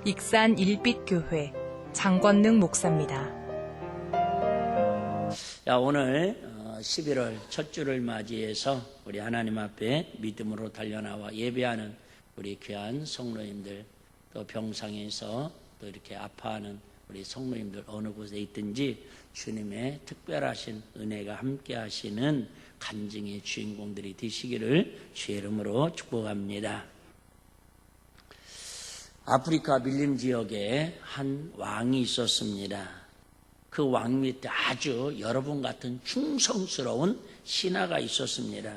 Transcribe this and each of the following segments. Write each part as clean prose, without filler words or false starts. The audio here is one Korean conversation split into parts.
익산 일빛교회 장권능 목사입니다. 자, 오늘 11월 첫 주를 맞이해서 우리 하나님 앞에 믿음으로 달려나와 예배하는 우리 귀한 성도님들, 또 병상에서 또 이렇게 아파하는 우리 성도님들 어느 곳에 있든지 주님의 특별하신 은혜가 함께 하시는 간증의 주인공들이 되시기를 주의 이름으로 축복합니다. 아프리카 밀림 지역에 한 왕이 있었습니다. 그 왕 밑에 아주 여러분 같은 충성스러운 신하가 있었습니다.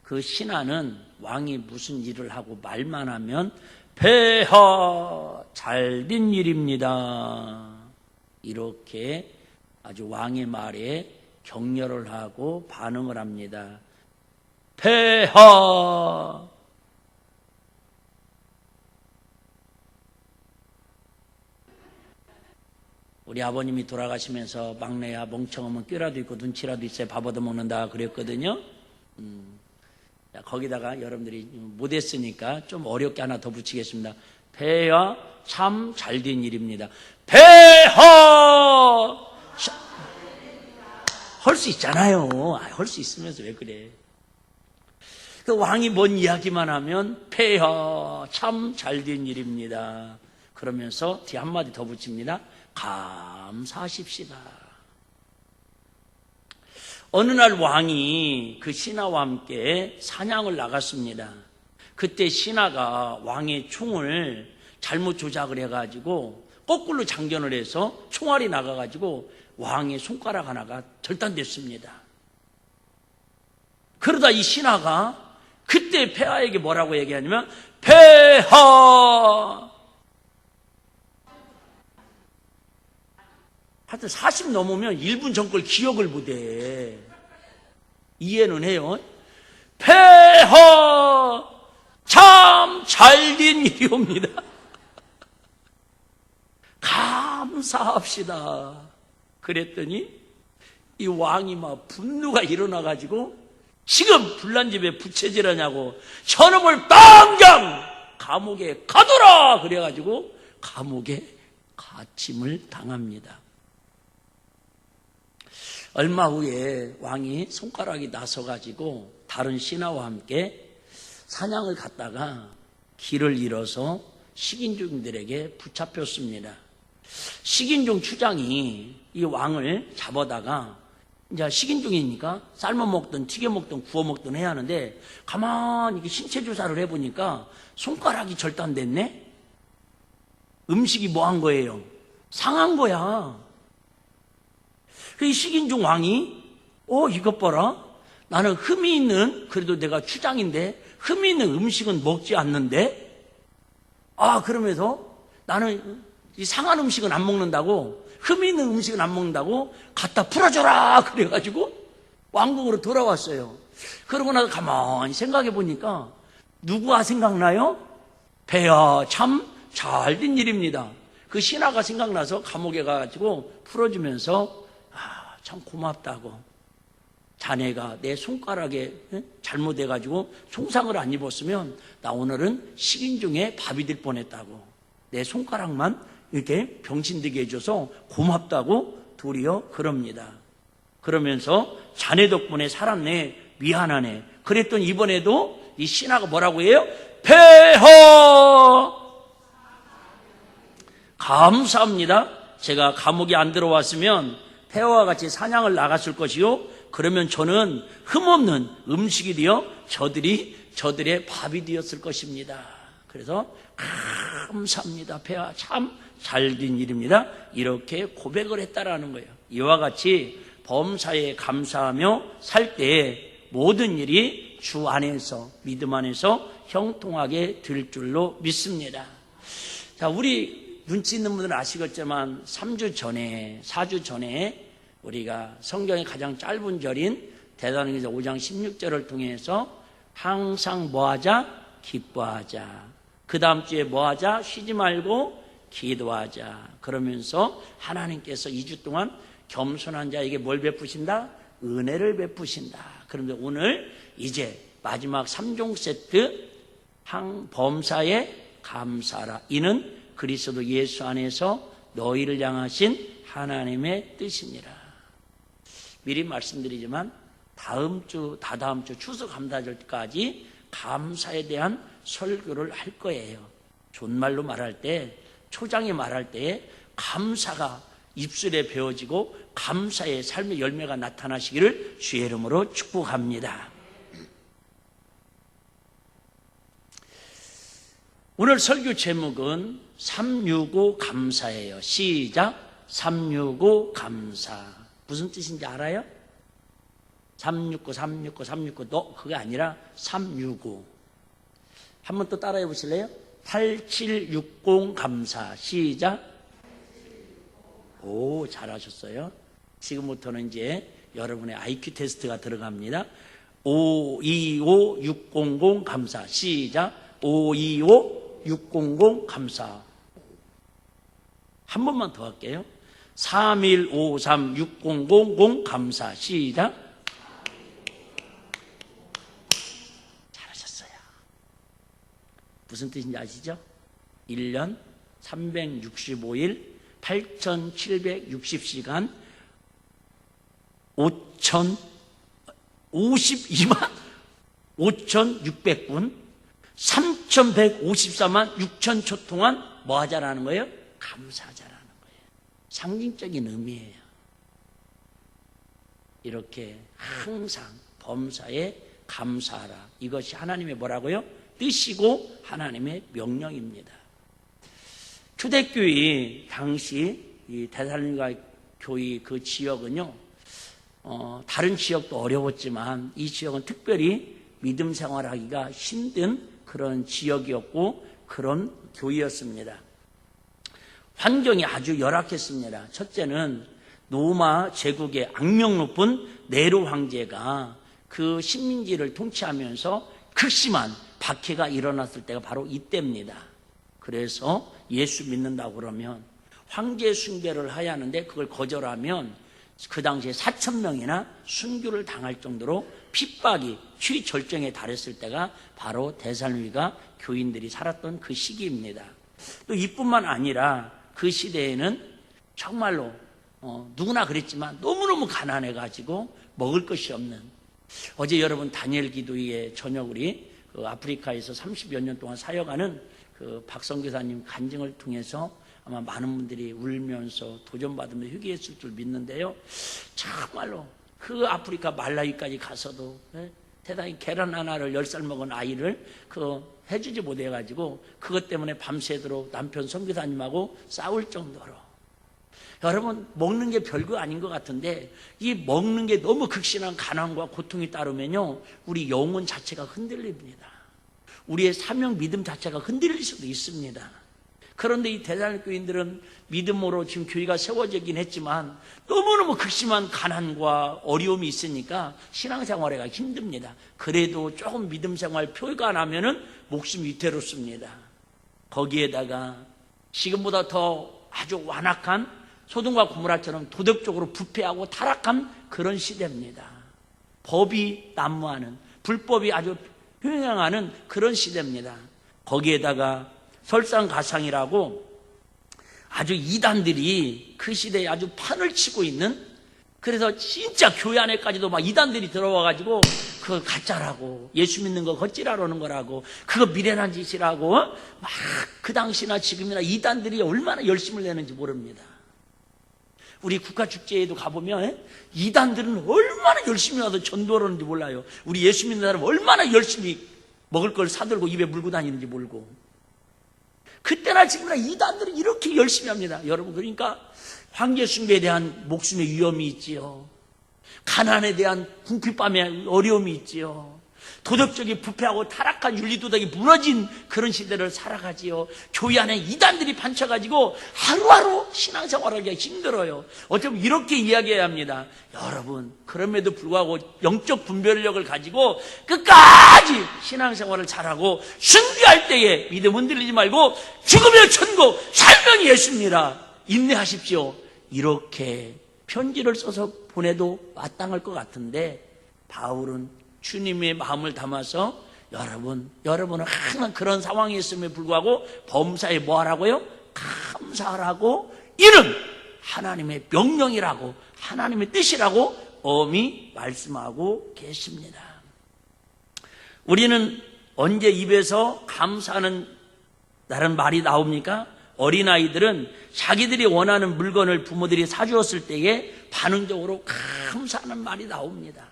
그 신하는 왕이 무슨 일을 하고 말만 하면 폐하 잘된 일입니다. 이렇게 아주 왕의 말에 격려를 하고 반응을 합니다. 폐하 우리 아버님이 돌아가시면서 막내야 멍청하면 꾀라도 있고 눈치라도 있어야 밥 얻어먹는다 그랬거든요. 거기다가 여러분들이 못했으니까 좀 어렵게 하나 더 붙이겠습니다. 폐하 참 잘된 일입니다. 폐하 할 수 있잖아요. 할 수 있으면서 왜 그래. 그 왕이 뭔 이야기만 하면 폐하 참 잘된 일입니다. 그러면서 뒤에 한마디 더 붙입니다. 감사하십시다. 어느 날 왕이 그 신하와 함께 사냥을 나갔습니다. 그때 신하가 왕의 총을 잘못 조작을 해가지고 거꾸로 장전을 해서 총알이 나가가지고 왕의 손가락 하나가 절단됐습니다. 그러다 이 신하가 그때 폐하에게 뭐라고 얘기하냐면 폐하 하여튼 40 넘으면 1분 전 걸 기억을 못해. 이해는 해요. 폐하 참 잘된 일이옵니다. 감사합시다. 그랬더니 이 왕이 막 분노가 일어나가지고 지금 불난 집에 부채질하냐고 저놈을 당장 감옥에 가둬라 그래가지고 감옥에 갇힘을 당합니다. 얼마 후에 왕이 손가락이 나서가지고 다른 신하와 함께 사냥을 갔다가 길을 잃어서 식인종들에게 붙잡혔습니다. 식인종 추장이 이 왕을 잡아다가 이제 식인종이니까 삶아 먹든 튀겨 먹든 구워 먹든 해야 하는데 가만히 이렇게 신체 조사를 해보니까 손가락이 절단됐네? 음식이 뭐 한 거예요? 상한 거야. 이 식인종 왕이 이것 봐라. 나는 흠이 있는 그래도 내가 추장인데 흠이 있는 음식은 먹지 않는데 그러면서 나는 이 상한 음식은 안 먹는다고 흠이 있는 음식은 안 먹는다고 갖다 풀어줘라 그래가지고 왕궁으로 돌아왔어요. 그러고 나서 가만히 생각해 보니까 누구가 생각나요? 폐하 참 잘된 일입니다. 그 신하가 생각나서 감옥에 가가지고 풀어주면서 참 고맙다고. 자네가 내 손가락에 잘못해가지고 손상을 안 입었으면 나 오늘은 식인종에 밥이 될 뻔했다고. 내 손가락만 이렇게 병신되게 해줘서 고맙다고 도리어 그럽니다. 그러면서 자네 덕분에 살았네. 미안하네. 그랬더니 이번에도 이 신하가 뭐라고 해요? 폐하 감사합니다. 제가 감옥에 안 들어왔으면 폐하와 같이 사냥을 나갔을 것이요. 그러면 저는 흠없는 음식이 되어 저들의 밥이 되었을 것입니다. 그래서 감사합니다. 폐하 참 잘된 일입니다. 이렇게 고백을 했다라는 거예요. 이와 같이 범사에 감사하며 살 때 모든 일이 주 안에서 믿음 안에서 형통하게 될 줄로 믿습니다. 자, 우리 눈치 있는 분들은 아시겠지만 3주 전에 4주 전에 우리가 성경의 가장 짧은 절인 대사로니가서 5장 16절을 통해서 항상 뭐하자? 기뻐하자. 그 다음 주에 뭐하자? 쉬지 말고 기도하자. 그러면서 하나님께서 2주 동안 겸손한 자에게 뭘 베푸신다? 은혜를 베푸신다. 그런데 오늘 이제 마지막 3종 세트 범사에 감사하라. 이는 그리스도 예수 안에서 너희를 향하신 하나님의 뜻이니라. 미리 말씀드리지만 다음 주, 다다음 주 추수감사절까지 감사에 대한 설교를 할 거예요. 존말로 말할 때, 초장에 말할 때에 감사가 입술에 배어지고 감사의 삶의 열매가 나타나시기를 주의 이름으로 축복합니다. 오늘 설교 제목은 365 감사예요. 시작. 365 감사. 무슨 뜻인지 알아요? 369 너 그게 아니라 365. 한 번 또 따라해 보실래요? 8760 감사. 시작. 오, 잘하셨어요. 지금부터는 이제 여러분의 IQ 테스트가 들어갑니다. 525600 감사. 시작. 525600 감사. 한 번만 더 할게요. 3153600 감사. 시작. 잘하셨어요. 무슨 뜻인지 아시죠? 1년 365일 8760시간 5052만 5600분 3154만 6000초 동안 뭐 하자라는 거예요? 감사하자라는 거예요. 상징적인 의미예요. 이렇게 항상 범사에 감사하라. 이것이 하나님의 뭐라고요? 뜻이고 하나님의 명령입니다. 초대교회 당시 이 데살로니가 교회 그 지역은요, 다른 지역도 어려웠지만 이 지역은 특별히 믿음 생활하기가 힘든 그런 지역이었고 그런 교회였습니다. 환경이 아주 열악했습니다. 첫째는 로마 제국의 악명 높은 네로 황제가 그 식민지를 통치하면서 극심한 박해가 일어났을 때가 바로 이때입니다. 그래서 예수 믿는다고 그러면 황제 순교를 해야 하는데 그걸 거절하면 그 당시에 4,000명이나 순교를 당할 정도로 핍박이 최절정에 달했을 때가 바로 데살로니가 교인들이 살았던 그 시기입니다. 또 이뿐만 아니라 그 시대에는 정말로 누구나 그랬지만 너무너무 가난해가지고 먹을 것이 없는, 어제 여러분 다니엘 기도회에 저녁 우리 그 아프리카에서 30여 년 동안 사역하는 그 박성교사님 간증을 통해서 아마 많은 분들이 울면서 도전받으면서 회개했을 줄 믿는데요. 정말로 그 아프리카 말라위까지 가서도 대단히 계란 하나를 10살 먹은 아이를 해주지 못해가지고 그것 때문에 밤새도록 남편 선교사님하고 싸울 정도로. 여러분, 먹는 게 별거 아닌 것 같은데 이 먹는 게 너무 극심한 가난과 고통이 따르면요, 우리 영혼 자체가 흔들립니다. 우리의 사명 믿음 자체가 흔들릴 수도 있습니다. 그런데 이 데살로니가 교인들은 믿음으로 지금 교회가 세워지긴 했지만 너무너무 극심한 가난과 어려움이 있으니까 신앙생활하기가 힘듭니다. 그래도 조금 믿음생활 표가 나면은 목숨 위태롭습니다. 거기에다가 지금보다 더 아주 완악한 소돔과 고모라처럼 도덕적으로 부패하고 타락한 그런 시대입니다. 법이 난무하는, 불법이 아주 횡행하는 그런 시대입니다. 거기에다가 설상가상이라고 아주 이단들이 그 시대에 아주 판을 치고 있는, 그래서 진짜 교회 안에까지도 막 이단들이 들어와가지고 그거 가짜라고, 예수 믿는 거 걷지라라는 거라고, 그거 미련한 짓이라고 막 그 당시나 지금이나 이단들이 얼마나 열심을 내는지 모릅니다. 우리 국가축제에도 가보면 이단들은 얼마나 열심히 와서 전도하는지 몰라요. 우리 예수 믿는 사람은 얼마나 열심히 먹을 걸 사들고 입에 물고 다니는지 모르고. 그때나 지금이나 이단들은 이렇게 열심히 합니다. 여러분, 그러니까 황제 숭배에 대한 목숨의 위험이 있지요. 가난에 대한 궁핍함의 어려움이 있지요. 도덕적인 부패하고 타락한 윤리도덕이 무너진 그런 시대를 살아가지요. 교회 안에 이단들이 판쳐가지고 하루하루 신앙생활하기가 힘들어요. 어쩌면 이렇게 이야기해야 합니다. 여러분, 그럼에도 불구하고 영적 분별력을 가지고 끝까지 신앙생활을 잘하고 순교할 때에 믿음 흔들리지 말고 죽으면 천국, 살면 예수입니다. 인내하십시오. 이렇게 편지를 써서 보내도 마땅할 것 같은데 바울은 주님의 마음을 담아서 여러분은 항상 그런 상황이 있음에 불구하고 범사에 뭐 하라고요? 감사하라고, 이는 하나님의 명령이라고, 하나님의 뜻이라고 엄히 말씀하고 계십니다. 우리는 언제 입에서 감사하는 다른 말이 나옵니까? 어린아이들은 자기들이 원하는 물건을 부모들이 사주었을 때에 반응적으로 감사하는 말이 나옵니다.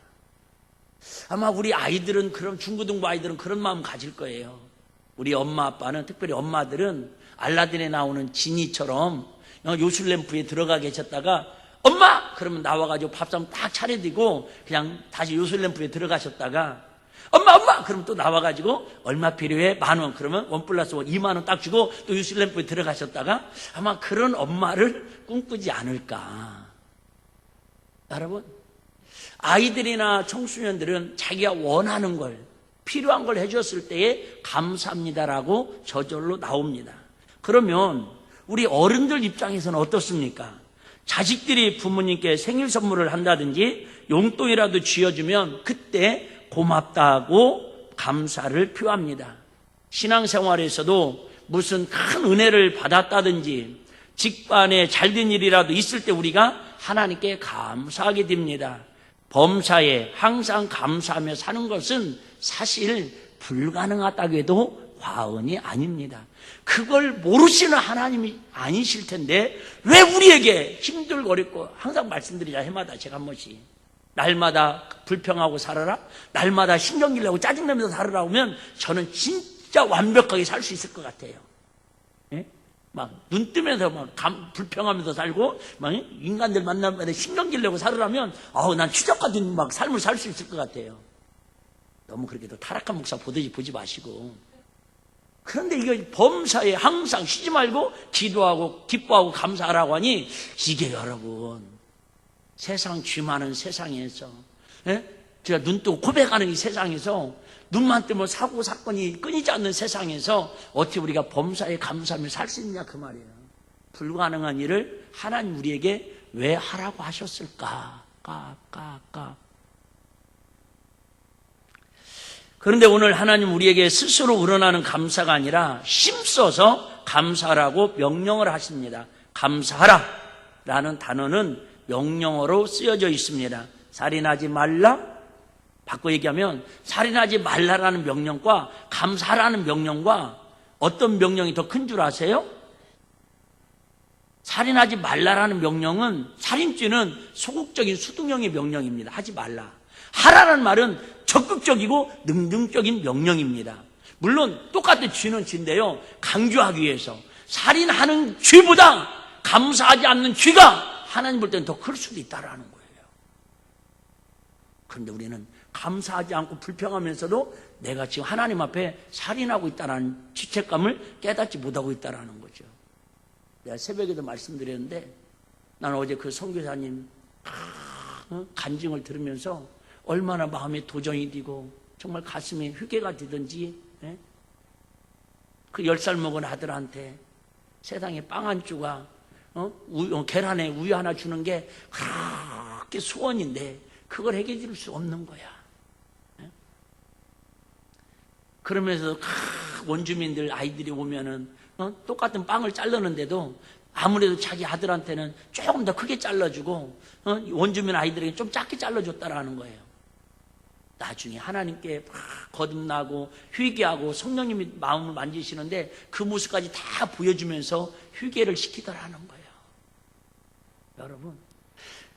아마 우리 아이들은, 그런 중고등부 아이들은 그런 마음 가질 거예요. 우리 엄마 아빠는, 특별히 엄마들은 알라딘에 나오는 지니처럼 요술램프에 들어가 계셨다가 엄마! 그러면 나와가지고 밥상 딱 차려드리고 그냥 다시 요술램프에 들어가셨다가 엄마! 그러면 또 나와가지고 얼마 필요해? 10,000원. 그러면 1+1 2만원 딱 주고 또 요술램프에 들어가셨다가 아마 그런 엄마를 꿈꾸지 않을까. 여러분, 아이들이나 청소년들은 자기가 원하는 걸, 필요한 걸 해줬을 때에 감사합니다라고 저절로 나옵니다. 그러면 우리 어른들 입장에서는 어떻습니까? 자식들이 부모님께 생일 선물을 한다든지 용돈이라도 쥐어주면 그때 고맙다고 감사를 표합니다. 신앙생활에서도 무슨 큰 은혜를 받았다든지 직반에 잘된 일이라도 있을 때 우리가 하나님께 감사하게 됩니다. 범사에 항상 감사하며 사는 것은 사실 불가능하다고 해도 과언이 아닙니다. 그걸 모르시는 하나님이 아니실 텐데 왜 우리에게 힘들고 어렵고, 항상 말씀드리자 해마다 제가 한 번씩, 날마다 불평하고 살아라, 날마다 신경질 내고 짜증내면서 살아라 하면 저는 진짜 완벽하게 살 수 있을 것 같아요. 예? 막 눈 뜨면서 막 불평하면서 살고 막 인간들 만나면 신경질 내고 살으라면 난 추적 같은 막 삶을 살 수 있을 것 같아요. 너무 그렇게 또 타락한 목사 보지 마시고. 그런데 이게 범사에 항상 쉬지 말고 기도하고 기뻐하고 감사하라고 하니, 이게 여러분 세상 쥐 많은 세상에서, 제가 눈 뜨고 고백하는 이 세상에서, 눈만 뜨면 사고 사건이 끊이지 않는 세상에서 어떻게 우리가 범사에 감사하며 살 수 있냐 그 말이에요. 불가능한 일을 하나님 우리에게 왜 하라고 하셨을까? 그런데 오늘 하나님 우리에게 스스로 우러나는 감사가 아니라 힘써서 감사하라고 명령을 하십니다. 감사하라 라는 단어는 명령어로 쓰여져 있습니다. 살인하지 말라, 바꿔 얘기하면 살인하지 말라라는 명령과 감사하라는 명령과 어떤 명령이 더 큰 줄 아세요? 살인하지 말라라는 명령은, 살인죄는 소극적인 수동형의 명령입니다. 하지 말라. 하라는 말은 적극적이고 능동적인 명령입니다. 물론 똑같은 죄는 죄인데요, 강조하기 위해서 살인하는 죄보다 감사하지 않는 죄가 하나님 볼 때는 더 클 수도 있다라는 거예요. 그런데 우리는 감사하지 않고 불평하면서도 내가 지금 하나님 앞에 살인하고 있다는 죄책감을 깨닫지 못하고 있다는 거죠. 내가 새벽에도 말씀드렸는데, 나는 어제 그 선교사님 간증을 들으면서 얼마나 마음에 도전이 되고 정말 가슴에 휘게가 되든지, 그 10살 먹은 아들한테 세상에 빵 한 조각, 계란에 우유 하나 주는 게 그렇게 소원인데 그걸 해결해 줄 수 없는 거야. 그러면서 원주민들 아이들이 오면은 똑같은 빵을 자르는데도 아무래도 자기 아들한테는 조금 더 크게 잘라주고 원주민 아이들에게 좀 작게 잘라줬다라는 거예요. 나중에 하나님께 막 거듭나고 회개하고 성령님이 마음을 만지시는데 그 모습까지 다 보여주면서 회개를 시키더라는 거예요. 여러분,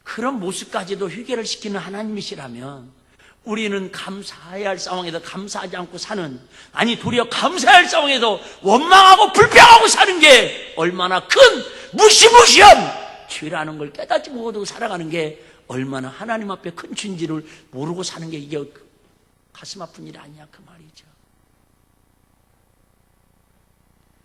그런 모습까지도 회개를 시키는 하나님이시라면 우리는 감사해야 할 상황에서 감사하지 않고 사는, 아니 도리어 감사해야 할 상황에서 원망하고 불평하고 사는 게 얼마나 큰 무시무시한 죄라는 걸 깨닫지 못하고 살아가는 게 얼마나 하나님 앞에 큰 죄인지를 모르고 사는 게 이게 가슴 아픈 일 아니냐 그 말이죠.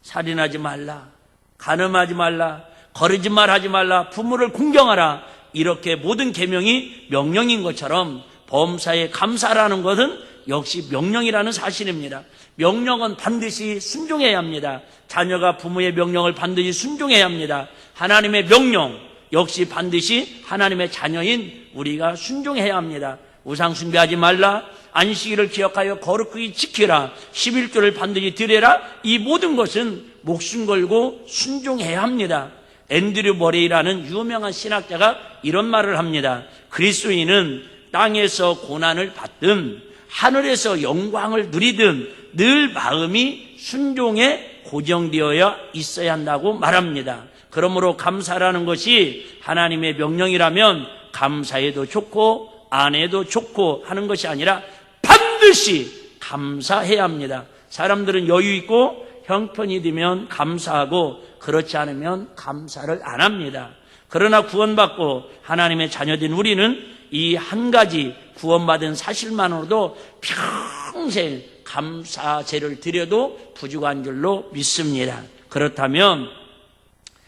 살인하지 말라, 간음하지 말라, 거짓말하지 말라, 부모를 공경하라, 이렇게 모든 계명이 명령인 것처럼 범사에 감사라는 것은 역시 명령이라는 사실입니다. 명령은 반드시 순종해야 합니다. 자녀가 부모의 명령을 반드시 순종해야 합니다. 하나님의 명령 역시 반드시 하나님의 자녀인 우리가 순종해야 합니다. 우상 숭배하지 말라, 안식일을 기억하여 거룩히 지키라, 11조를 반드시 드려라, 이 모든 것은 목숨 걸고 순종해야 합니다. 앤드류 머레이라는 유명한 신학자가 이런 말을 합니다. 그리스도인은 땅에서 고난을 받든 하늘에서 영광을 누리든 늘 마음이 순종에 고정되어야 있어야 한다고 말합니다. 그러므로 감사라는 것이 하나님의 명령이라면 감사해도 좋고 안 해도 좋고 하는 것이 아니라 반드시 감사해야 합니다. 사람들은 여유 있고 형편이 되면 감사하고 그렇지 않으면 감사를 안 합니다. 그러나 구원받고 하나님의 자녀된 우리는 이 한 가지 구원받은 사실만으로도 평생 감사제를 드려도 부족한 줄로 믿습니다. 그렇다면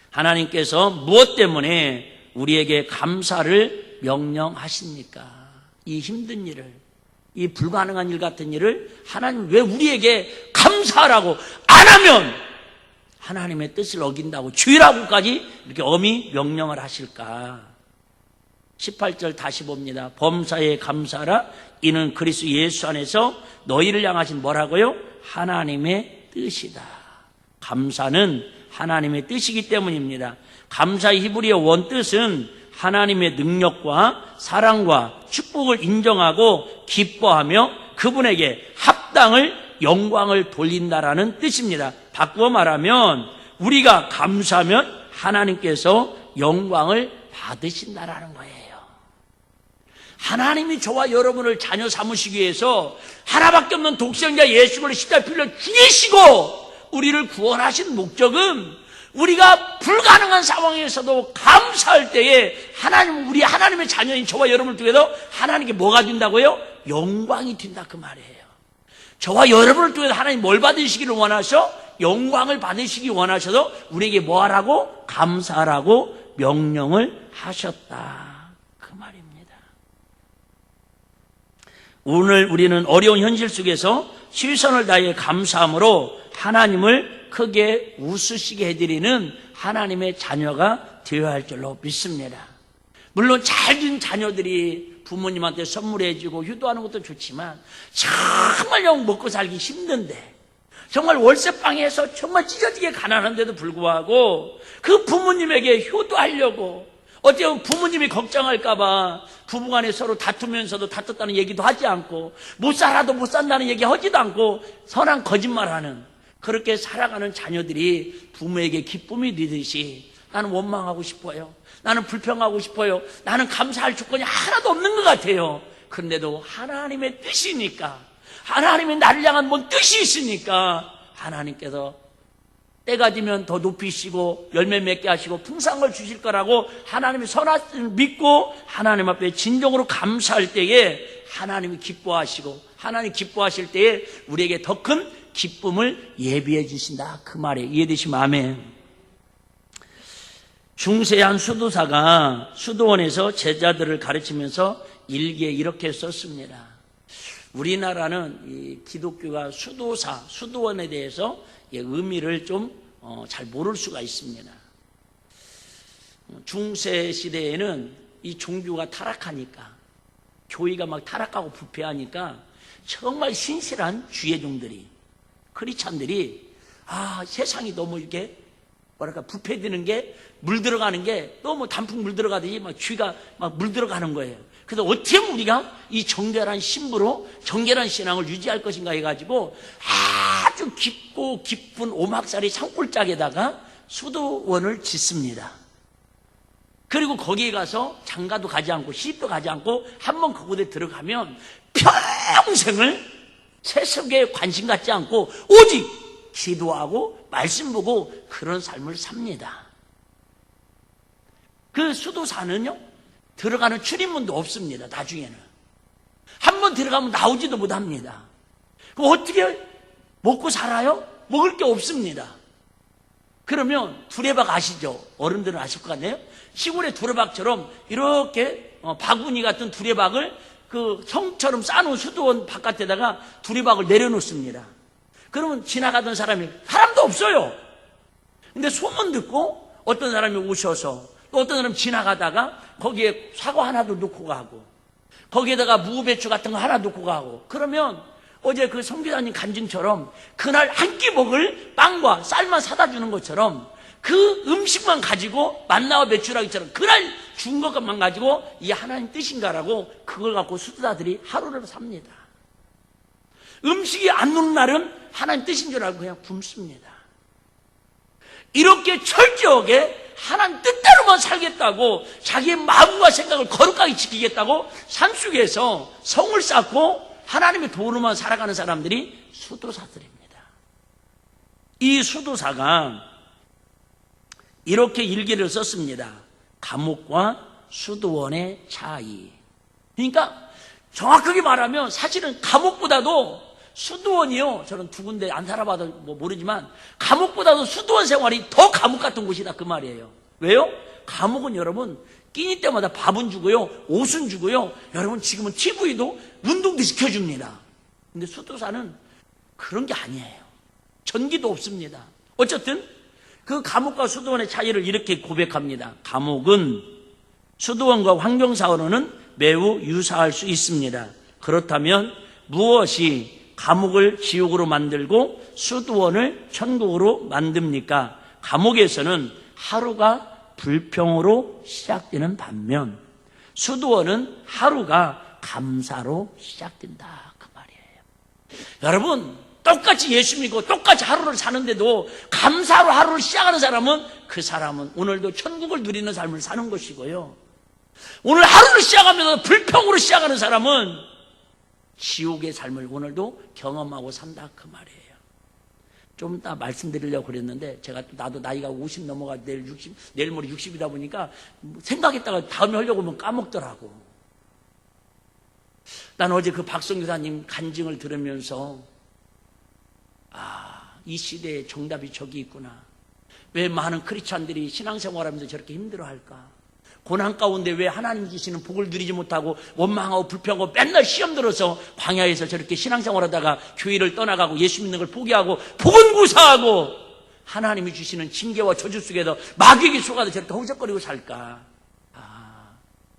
하나님께서 무엇 때문에 우리에게 감사를 명령하십니까? 이 힘든 일을, 이 불가능한 일 같은 일을 하나님 왜 우리에게 감사하라고 안 하면 하나님의 뜻을 어긴다고 주의라고까지 이렇게 엄히 명령을 하실까? 18절 다시 봅니다. 범사에 감사하라. 이는 그리스도 예수 안에서 너희를 향하신 뭐라고요? 하나님의 뜻이다. 감사는 하나님의 뜻이기 때문입니다. 감사의 히브리어 원뜻은 하나님의 능력과 사랑과 축복을 인정하고 기뻐하며 그분에게 합당을 영광을 돌린다라는 뜻입니다. 바꾸어 말하면 우리가 감사하면 하나님께서 영광을 받으신다라는 거예요. 하나님이 저와 여러분을 자녀 삼으시기 위해서 하나밖에 없는 독생자 예수 그리스도를 십자가에 빌려 죽이시고 우리를 구원하신 목적은 우리가 불가능한 상황에서도 감사할 때에 우리 하나님의 자녀인 저와 여러분을 통해서 하나님께 뭐가 된다고요? 영광이 된다 그 말이에요. 저와 여러분을 통해서 하나님 뭘 받으시기를 원하셔? 영광을 받으시기 원하셔서 우리에게 뭐 하라고? 감사하라고 명령을 하셨다 그 말입니다. 오늘 우리는 어려운 현실 속에서 최선을 다해 감사함으로 하나님을 크게 웃으시게 해드리는 하나님의 자녀가 되어야 할 줄로 믿습니다. 물론 잘된 자녀들이 부모님한테 선물해주고 효도하는 것도 좋지만 정말 영 먹고 살기 힘든데 정말 월세방에서 정말 찢어지게 가난한데도 불구하고 그 부모님에게 효도하려고 어떻게 보면 부모님이 걱정할까봐 부부간에 서로 다투면서도 다퉜다는 얘기도 하지 않고 못 살아도 못 산다는 얘기 하지도 않고 선한 거짓말하는 그렇게 살아가는 자녀들이 부모에게 기쁨이 되듯이 나는 원망하고 싶어요. 나는 불평하고 싶어요. 나는 감사할 조건이 하나도 없는 것 같아요. 그런데도 하나님의 뜻이니까 하나님이 나를 향한 뭔 뜻이 있으니까 하나님께서 때가 되면 더 높이시고 열매 맺게 하시고 풍성을 주실 거라고 하나님의 선하심을 믿고 하나님 앞에 진정으로 감사할 때에 하나님이 기뻐하시고 하나님 기뻐하실 때에 우리에게 더 큰 기쁨을 예비해 주신다 그 말에 이해되시면 아멘. 중세의 한 수도사가 수도원에서 제자들을 가르치면서 일기에 이렇게 썼습니다. 우리나라는 이 기독교가 수도원에 대해서 의미를 좀 잘 모를 수가 있습니다. 중세 시대에는 이 종교가 타락하니까 교회가 막 타락하고 부패하니까 정말 신실한 주의종들이 크리스찬들이 세상이 너무 이렇게 부패되는 게 물들어가는 게 너무 단풍 물들어가듯이 막 주의가 막 물들어가는 거예요. 그래서 어떻게 하면 우리가 이 정결한 신부로 정결한 신앙을 유지할 것인가 해가지고 아주 깊고 깊은 오막살이 산골짜기에다가 수도원을 짓습니다. 그리고 거기에 가서 장가도 가지 않고 시집도 가지 않고 한번 그곳에 들어가면 평생을 세속에 관심 갖지 않고 오직 기도하고 말씀 보고 그런 삶을 삽니다. 그 수도사는요 들어가는 출입문도 없습니다. 나중에는 한번 들어가면 나오지도 못합니다. 그럼 어떻게 먹고 살아요? 먹을 게 없습니다. 그러면 두레박 아시죠? 어른들은 아실 것 같네요. 시골의 두레박처럼 이렇게 바구니 같은 두레박을 그 성처럼 쌓아놓은 수도원 바깥에다가 두레박을 내려놓습니다. 그러면 지나가던 사람도 없어요. 근데 소문 듣고 어떤 사람이 오셔서 또 어떤 사람 지나가다가 거기에 사과 하나도 놓고 가고 거기에다가 무배추 같은 거 하나 놓고 가고 그러면 어제 그 선교사님 간증처럼 그날 한 끼 먹을 빵과 쌀만 사다 주는 것처럼 그 음식만 가지고 만나와 메추라기처럼 그날 준 것만 가지고 이 하나님 뜻인가라고 그걸 갖고 수도사들이 하루를 삽니다. 음식이 안 오는 날은 하나님 뜻인 줄 알고 그냥 굶습니다. 이렇게 철저하게 하나님 뜻대로만 살겠다고 자기의 마음과 생각을 거룩하게 지키겠다고 산속에서 성을 쌓고 하나님의 도로만 살아가는 사람들이 수도사들입니다. 이 수도사가 이렇게 일기를 썼습니다. 감옥과 수도원의 차이. 그러니까 정확하게 말하면 사실은 감옥보다도 수도원이요, 저는 두 군데 안 살아봐도 모르지만 감옥보다도 수도원 생활이 더 감옥 같은 곳이다 그 말이에요. 왜요? 감옥은 여러분 끼니 때마다 밥은 주고요, 옷은 주고요, 여러분 지금은 TV도 운동도 시켜줍니다. 근데 수도사는 그런 게 아니에요. 전기도 없습니다. 어쨌든 그 감옥과 수도원의 차이를 이렇게 고백합니다. 감옥은 수도원과 환경사원은 매우 유사할 수 있습니다. 그렇다면 무엇이 감옥을 지옥으로 만들고 수도원을 천국으로 만듭니까? 감옥에서는 하루가 불평으로 시작되는 반면 수도원은 하루가 감사로 시작된다 그 말이에요. 여러분 똑같이 예수 믿고 똑같이 하루를 사는데도 감사로 하루를 시작하는 사람은 그 사람은 오늘도 천국을 누리는 삶을 사는 것이고요, 오늘 하루를 시작하면서 불평으로 시작하는 사람은 지옥의 삶을 오늘도 경험하고 산다 그 말이에요. 좀 이따 말씀드리려고 그랬는데 제가 나도 나이가 50 넘어가 내일 모레 60이다 보니까 생각했다가 다음에 하려고 하면 까먹더라고. 난 어제 그 박성교사님 간증을 들으면서 이 시대에 정답이 저기 있구나. 왜 많은 크리스찬들이 신앙생활하면서 저렇게 힘들어할까? 고난 가운데 왜 하나님 주시는 복을 누리지 못하고 원망하고 불평하고 맨날 시험 들어서 광야에서 저렇게 신앙생활하다가 교회를 떠나가고 예수 믿는 걸 포기하고 복은 구사하고 하나님이 주시는 징계와 저주 속에서 마귀에게 속아서 저렇게 허우적거리고 살까?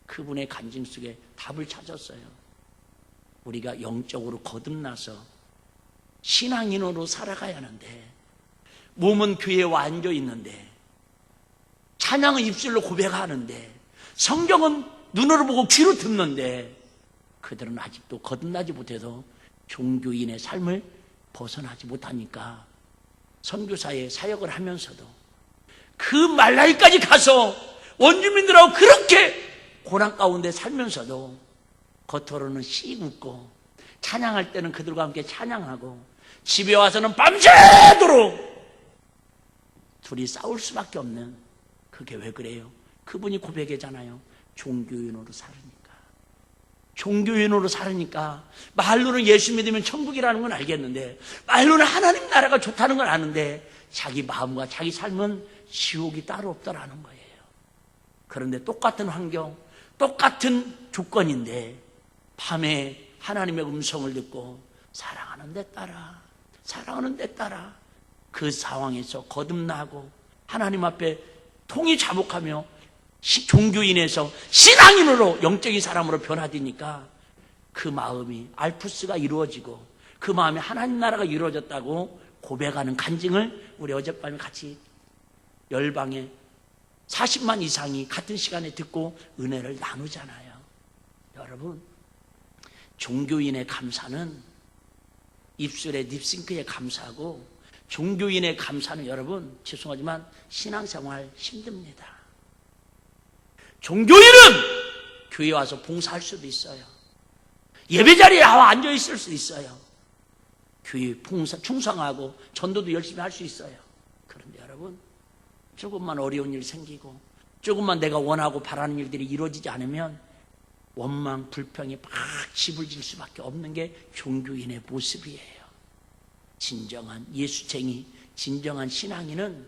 그분의 간증 속에 답을 찾았어요. 우리가 영적으로 거듭나서 신앙인으로 살아가야 하는데 몸은 교회에 와 앉아 있는데 찬양은 입술로 고백하는데 성경은 눈으로 보고 귀로 듣는데 그들은 아직도 거듭나지 못해서 종교인의 삶을 벗어나지 못하니까 선교사의 사역을 하면서도 그 말라기까지 가서 원주민들하고 그렇게 고난 가운데 살면서도 겉으로는 씩 웃고 찬양할 때는 그들과 함께 찬양하고 집에 와서는 밤새도록 둘이 싸울 수밖에 없는, 그게 왜 그래요? 그분이 고백이잖아요. 종교인으로 살으니까. 종교인으로 살으니까 말로는 예수 믿으면 천국이라는 건 알겠는데, 말로는 하나님 나라가 좋다는 건 아는데 자기 마음과 자기 삶은 지옥이 따로 없다라는 거예요. 그런데 똑같은 환경, 똑같은 조건인데 밤에 하나님의 음성을 듣고 사랑하는 데 따라, 사랑하는 데 따라 그 상황에서 거듭나고 하나님 앞에 통이 자복하며 종교인에서 신앙인으로 영적인 사람으로 변화되니까 그 마음이 알프스가 이루어지고 그 마음에 하나님 나라가 이루어졌다고 고백하는 간증을 우리 어젯밤에 같이 열방에 40만 이상이 같은 시간에 듣고 은혜를 나누잖아요. 여러분, 종교인의 감사는 입술의 립싱크에 감사하고 종교인의 감사는 여러분 죄송하지만 신앙생활 힘듭니다. 종교인은 교회 와서 봉사할 수도 있어요. 예배자리에 나와 앉아있을 수 있어요. 교회 봉사 충성하고 전도도 열심히 할 수 있어요. 그런데 여러분 조금만 어려운 일 생기고 조금만 내가 원하고 바라는 일들이 이루어지지 않으면 원망, 불평이 막 집을 질 수밖에 없는 게 종교인의 모습이에요. 진정한 예수쟁이, 진정한 신앙인은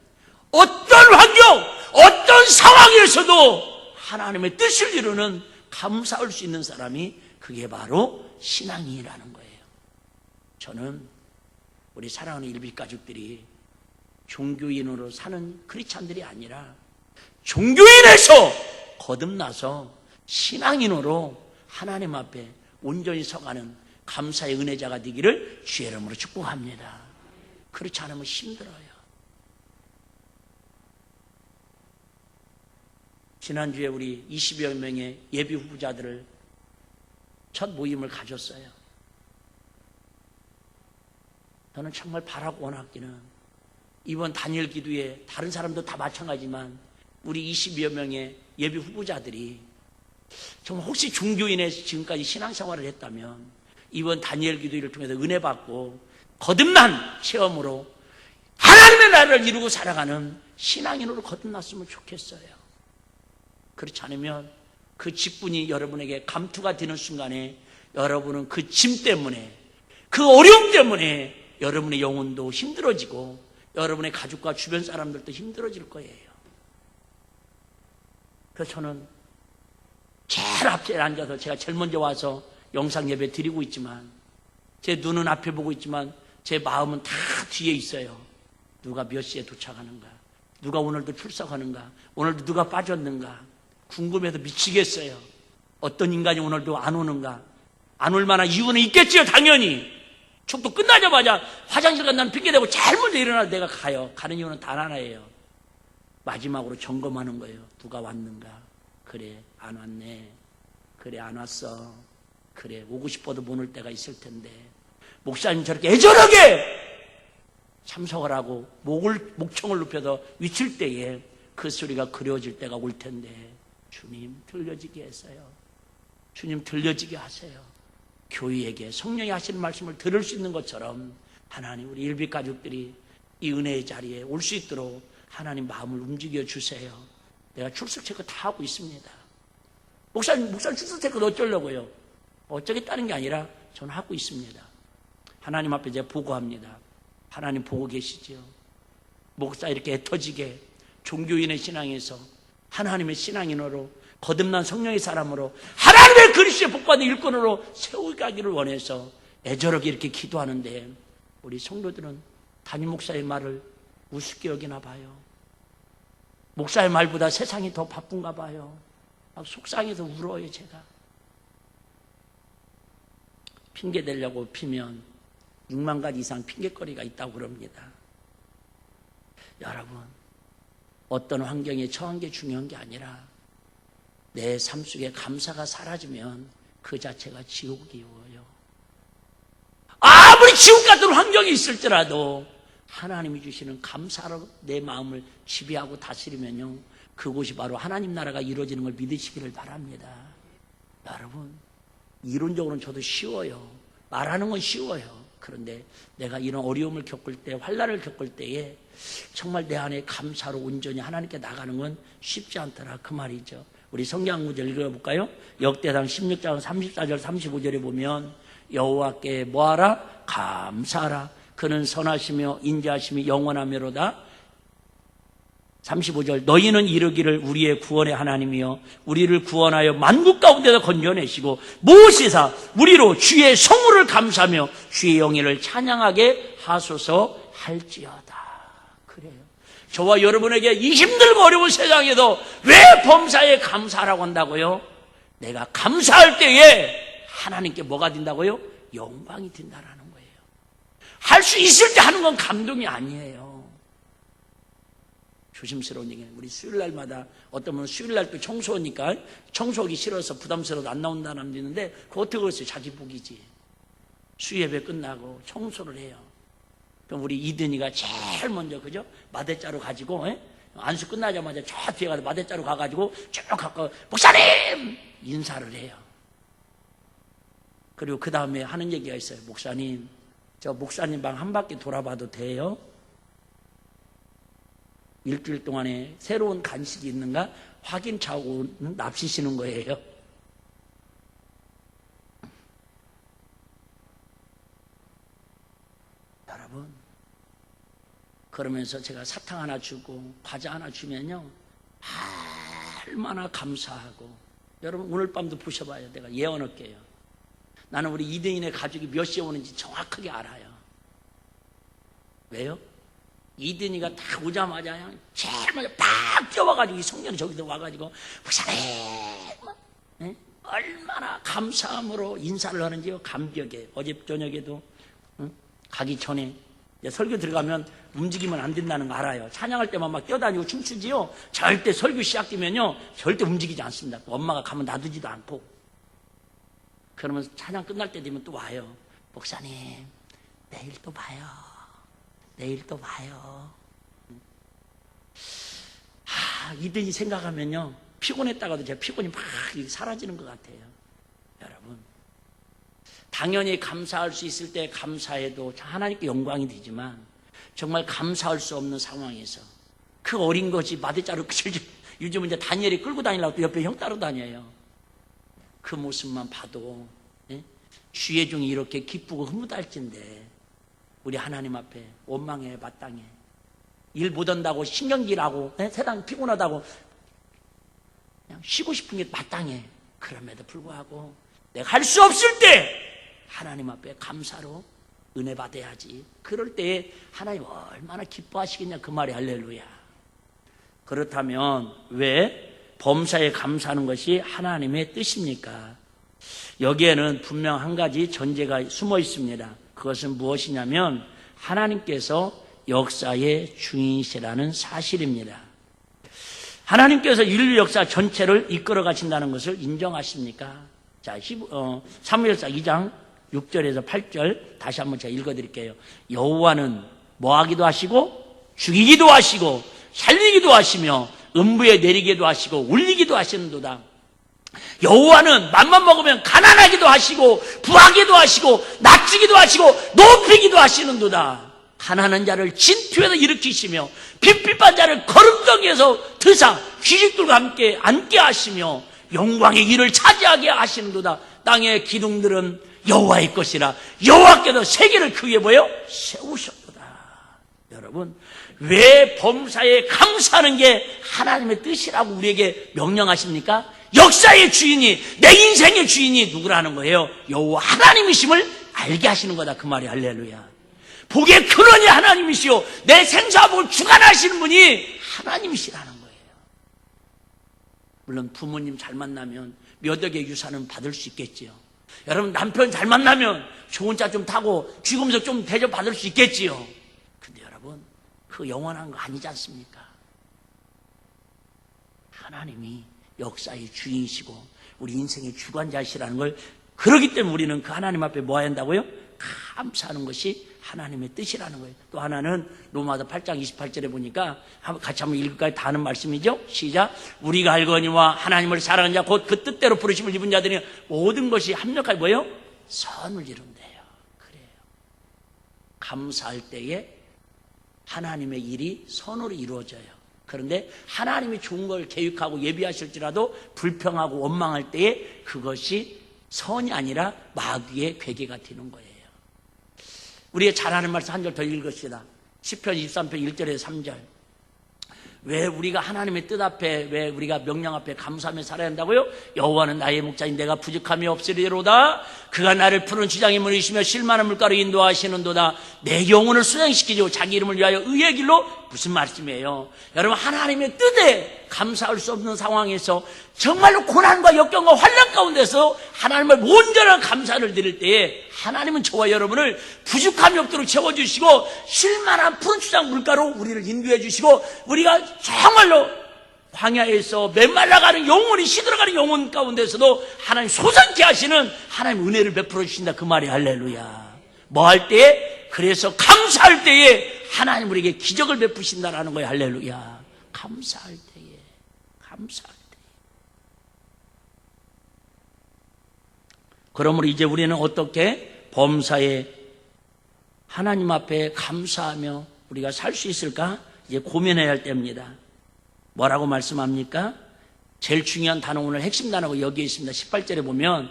어떤 환경, 어떤 상황에서도 하나님의 뜻을 이루는 감사할 수 있는 사람이 그게 바로 신앙인이라는 거예요. 저는 우리 사랑하는 일빛 가족들이 종교인으로 사는 크리스찬들이 아니라 종교인에서 거듭나서 신앙인으로 하나님 앞에 온전히 서가는 감사의 은혜자가 되기를 주의 이름으로 축복합니다. 그렇지 않으면 힘들어요. 지난주에 우리 20여 명의 예비 후보자들을 첫 모임을 가졌어요. 저는 정말 바라고 원하기는 이번 단일 기도에 다른 사람도 다 마찬가지지만 우리 20여 명의 예비 후보자들이 정말 혹시 종교인에서 지금까지 신앙생활을 했다면 이번 다니엘 기도회를 통해서 은혜 받고 거듭난 체험으로 하나님의 나라를 이루고 살아가는 신앙인으로 거듭났으면 좋겠어요. 그렇지 않으면 그 직분이 여러분에게 감투가 되는 순간에 여러분은 그 짐 때문에 그 어려움 때문에 여러분의 영혼도 힘들어지고 여러분의 가족과 주변 사람들도 힘들어질 거예요. 그래서 저는 제일 앞에 앉아서 제가 제일 먼저 와서 영상 예배 드리고 있지만 제 눈은 앞에 보고 있지만 제 마음은 다 뒤에 있어요. 누가 몇 시에 도착하는가? 누가 오늘도 출석하는가? 오늘도 누가 빠졌는가? 궁금해서 미치겠어요. 어떤 인간이 오늘도 안 오는가? 안 올 만한 이유는 있겠지요, 당연히. 축도 끝나자마자 화장실 간다는 핑계대고 제일 먼저 일어나서 내가 가요. 가는 이유는 단 하나예요. 마지막으로 점검하는 거예요. 누가 왔는가? 그래, 안 왔네. 그래, 안 왔어. 그래, 오고 싶어도 못 올 때가 있을 텐데. 목사님 저렇게 애절하게 참석을 하고 목청을 높여서 외칠 때에 그 소리가 그려질 때가 올 텐데 주님 들려지게 했어요. 주님 들려지게 하세요. 교회에게 성령이 하시는 말씀을 들을 수 있는 것처럼 하나님 우리 일비 가족들이 이 은혜의 자리에 올 수 있도록 하나님 마음을 움직여 주세요. 내가 출석 체크 다 하고 있습니다. 목사님 출석 체크 어쩌려고요? 어쩌겠다는 게 아니라 저는 하고 있습니다. 하나님 앞에 제가 보고합니다. 하나님 보고 계시죠? 목사 이렇게 애터지게 종교인의 신앙에서 하나님의 신앙인으로 거듭난 성령의 사람으로 하나님의 그리스도의 복받은 일꾼으로 세워가기를 원해서 애절하게 이렇게 기도하는데 우리 성도들은 담임 목사의 말을 우습게 여기나 봐요. 목사의 말보다 세상이 더 바쁜가 봐요. 막 속상해서 울어요. 제가 핑계 대려고 피면 6만 가지 이상 핑계거리가 있다고 그럽니다. 여러분, 어떤 환경에 처한 게 중요한 게 아니라 내 삶 속에 감사가 사라지면 그 자체가 지옥이에요. 아무리 지옥 같은 환경이 있을지라도 하나님이 주시는 감사로 내 마음을 지배하고 다스리면요, 그곳이 바로 하나님 나라가 이루어지는 걸 믿으시기를 바랍니다. 여러분, 이론적으로는 저도 쉬워요. 말하는 건 쉬워요. 그런데 내가 이런 어려움을 겪을 때, 환난을 겪을 때에 정말 내 안에 감사로 온전히 하나님께 나가는 건 쉽지 않더라, 그 말이죠. 우리 성경 구절 읽어볼까요? 역대상 16장 34절 35절에 보면 여호와께 뭐하라? 감사하라. 그는 선하시며 인자하심이 영원하며로다. 35절 너희는 이르기를 우리의 구원의 하나님이여 우리를 구원하여 만국 가운데서 건져내시고 무엇이사 우리로 주의 성물을 감사하며 주의 영예를 찬양하게 하소서 할지어다. 그래요. 저와 여러분에게 이 힘들고 어려운 세상에도 왜 범사에 감사하라고 한다고요? 내가 감사할 때에 하나님께 뭐가 된다고요? 영광이 된다라는 거예요. 할 수 있을 때 하는 건 감동이 아니에요. 조심스러운 얘기는 우리 수요일날마다 어떤 분은 수요일날 또 청소하니까 청소하기 싫어서 부담스러워서 안 나온다는 사람도 있는데 그거 어떻게 그랬어요? 자기 복이지. 수예배 끝나고 청소를 해요. 그럼 우리 이든이가 제일 먼저 그죠? 마대자루 가지고 안수 끝나자마자 저 뒤에 가서 마대자루 가가지고 쭉 가까워 목사님! 인사를 해요. 그리고 그 다음에 하는 얘기가 있어요. 목사님, 저 목사님 방 한 바퀴 돌아봐도 돼요? 일주일 동안에 새로운 간식이 있는가 확인차고는 납치시는 거예요. 여러분, 그러면서 제가 사탕 하나 주고 과자 하나 주면요 얼마나 감사하고. 여러분 오늘 밤도 보셔봐요. 내가 예언할게요. 나는 우리 이대인의 가족이 몇 시에 오는지 정확하게 알아요. 왜요? 이든이가 딱 오자마자 그냥 제일 먼저 팍 뛰어와가지고 이 성령이 저기서 와가지고 목사님 얼마나 감사함으로 인사를 하는지요. 감격에. 어제 저녁에도 가기 전에 설교 들어가면 움직이면 안 된다는 거 알아요. 찬양할 때만 막 뛰어다니고 춤추지요. 절대 설교 시작되면요 절대 움직이지 않습니다. 엄마가 가면 놔두지도 않고. 그러면 찬양 끝날 때 되면 또 와요. 목사님 내일 또 봐요. 내일 또 봐요. 이든지 생각하면요 피곤했다가도 제 피곤이 막 사라지는 것 같아요. 여러분, 당연히 감사할 수 있을 때 감사해도 하나님께 영광이 되지만 정말 감사할 수 없는 상황에서 그 어린 것이 마대자루 요즘은 이제 다니엘이 끌고 다니려고 또 옆에 형 따로 다녀요. 그 모습만 봐도 주의 중에 이렇게 기쁘고 흐뭇할진데 우리 하나님 앞에 원망해 마땅해. 일 못한다고 신경질하고 세상 피곤하다고 그냥 쉬고 싶은 게 마땅해. 그럼에도 불구하고 내가 할 수 없을 때 하나님 앞에 감사로 은혜 받아야지. 그럴 때에 하나님 얼마나 기뻐하시겠냐 그 말이 할렐루야. 그렇다면 왜 범사에 감사하는 것이 하나님의 뜻입니까? 여기에는 분명 한 가지 전제가 숨어 있습니다. 그것은 무엇이냐면 하나님께서 역사의 주인이시라는 사실입니다. 하나님께서 인류 역사 전체를 이끌어 가신다는 것을 인정하십니까? 자, 사무엘상 2장 6절에서 8절 다시 한번 제가 읽어드릴게요. 여호와는 뭐하기도 하시고 죽이기도 하시고 살리기도 하시며 음부에 내리기도 하시고 올리기도 하시는도다. 여호와는 맘만 먹으면 가난하기도 하시고 부하기도 하시고 낮추기도 하시고 높이기도 하시는도다. 가난한 자를 진투에서 일으키시며 핍핍한 자를 거름덩이에서 드사 귀식들과 함께 앉게 하시며 영광의 길을 차지하게 하시는도다. 땅의 기둥들은 여호와의 것이라 여호와께서 세계를 그 위에 뭐예요? 세우셨도다. 여러분, 왜 범사에 감사하는 게 하나님의 뜻이라고 우리에게 명령하십니까? 역사의 주인이, 내 인생의 주인이 누구라는 거예요? 여호와 하나님이심을 알게 하시는 거다 그 말이 할렐루야. 복의 근원이 하나님이시오. 내 생사복을 주관하시는 분이 하나님이시라는 거예요. 물론 부모님 잘 만나면 몇 억의 유산은 받을 수 있겠지요. 여러분, 남편 잘 만나면 좋은 차 좀 타고 귀금속 좀 대접받을 수 있겠지요. 근데 여러분, 그 영원한 거 아니지 않습니까? 하나님이 역사의 주인이시고 우리 인생의 주관자이시라는 걸, 그러기 때문에 우리는 그 하나님 앞에 뭐 해야 한다고요? 감사하는 것이 하나님의 뜻이라는 거예요. 또 하나는 로마서 8장 28절에 보니까 같이 한번 읽을까요? 다 아는 말씀이죠. 시작. 우리가 알거니와 하나님을 사랑하는 자 곧 그 뜻대로 부르심을 입은 자들이 모든 것이 합력하여 뭐예요? 선을 이룬대요. 그래요. 감사할 때에 하나님의 일이 선으로 이루어져요. 그런데 하나님이 좋은 걸 계획하고 예비하실지라도 불평하고 원망할 때에 그것이 선이 아니라 마귀의 괴계가 되는 거예요. 우리가 잘 아는 말씀 한 절 더 읽읍시다. 시편 23편 1절에서 3절. 왜 우리가 하나님의 뜻 앞에, 왜 우리가 명령 앞에 감사하며 살아야 한다고요? 여호와는 나의 목자인 내가 부족함이 없으리로다. 그가 나를 푸른 주장에 물이시며 실만한 물가로 인도하시는도다. 내 영혼을 수양시키고 자기 이름을 위하여 의의 길로. 무슨 말씀이에요? 여러분, 하나님의 뜻에 감사할 수 없는 상황에서 정말로 고난과 역경과 환난 가운데서 하나님을 온전한 감사를 드릴 때에 하나님은 저와 여러분을 부족함이 없도록 채워주시고 실만한 푸른 주장 물가로 우리를 인도해 주시고 우리가 정말로 광야에서 메말라가는 영혼이 시들어가는 영혼 가운데서도 하나님 솟아게 하시는 하나님 은혜를 베풀어 주신다 그 말이 할렐루야. 뭐 할 때에? 그래서 감사할 때에 하나님 우리에게 기적을 베푸신다라는 거예요. 할렐루야. 감사할 때에, 감사할 때에. 그러므로 이제 우리는 어떻게 범사에 하나님 앞에 감사하며 우리가 살 수 있을까? 이제 고민해야 할 때입니다. 뭐라고 말씀합니까? 제일 중요한 단어, 오늘 핵심 단어가 여기에 있습니다. 18절에 보면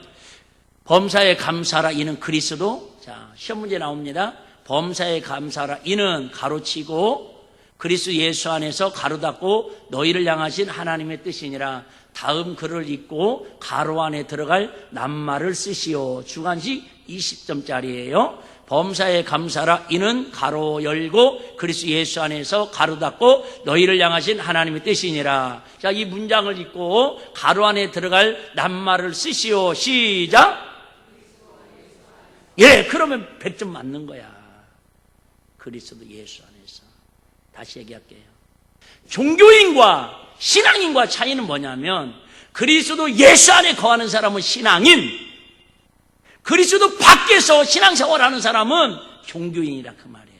범사에 감사하라 이는 그리스도. 자, 시험 문제 나옵니다. 범사에 감사하라 이는 가로치고 그리스도 예수 안에서 가로 닫고 너희를 향하신 하나님의 뜻이니라. 다음 글을 읽고 가로 안에 들어갈 낱말을 쓰시오. 주관식 20점짜리예요. 범사에 감사라. 이는 가로 열고 그리스도 예수 안에서 가로 닫고 너희를 향하신 하나님의 뜻이니라. 자, 이 문장을 읽고 가로 안에 들어갈 낱말을 쓰시오. 시작. 예, 그러면 100점 맞는 거야. 그리스도 예수 안에서. 다시 얘기할게요. 종교인과 신앙인과 차이는 뭐냐면, 그리스도 예수 안에 거하는 사람은 신앙인, 그리스도 밖에서 신앙생활하는 사람은 종교인이라 그 말이에요.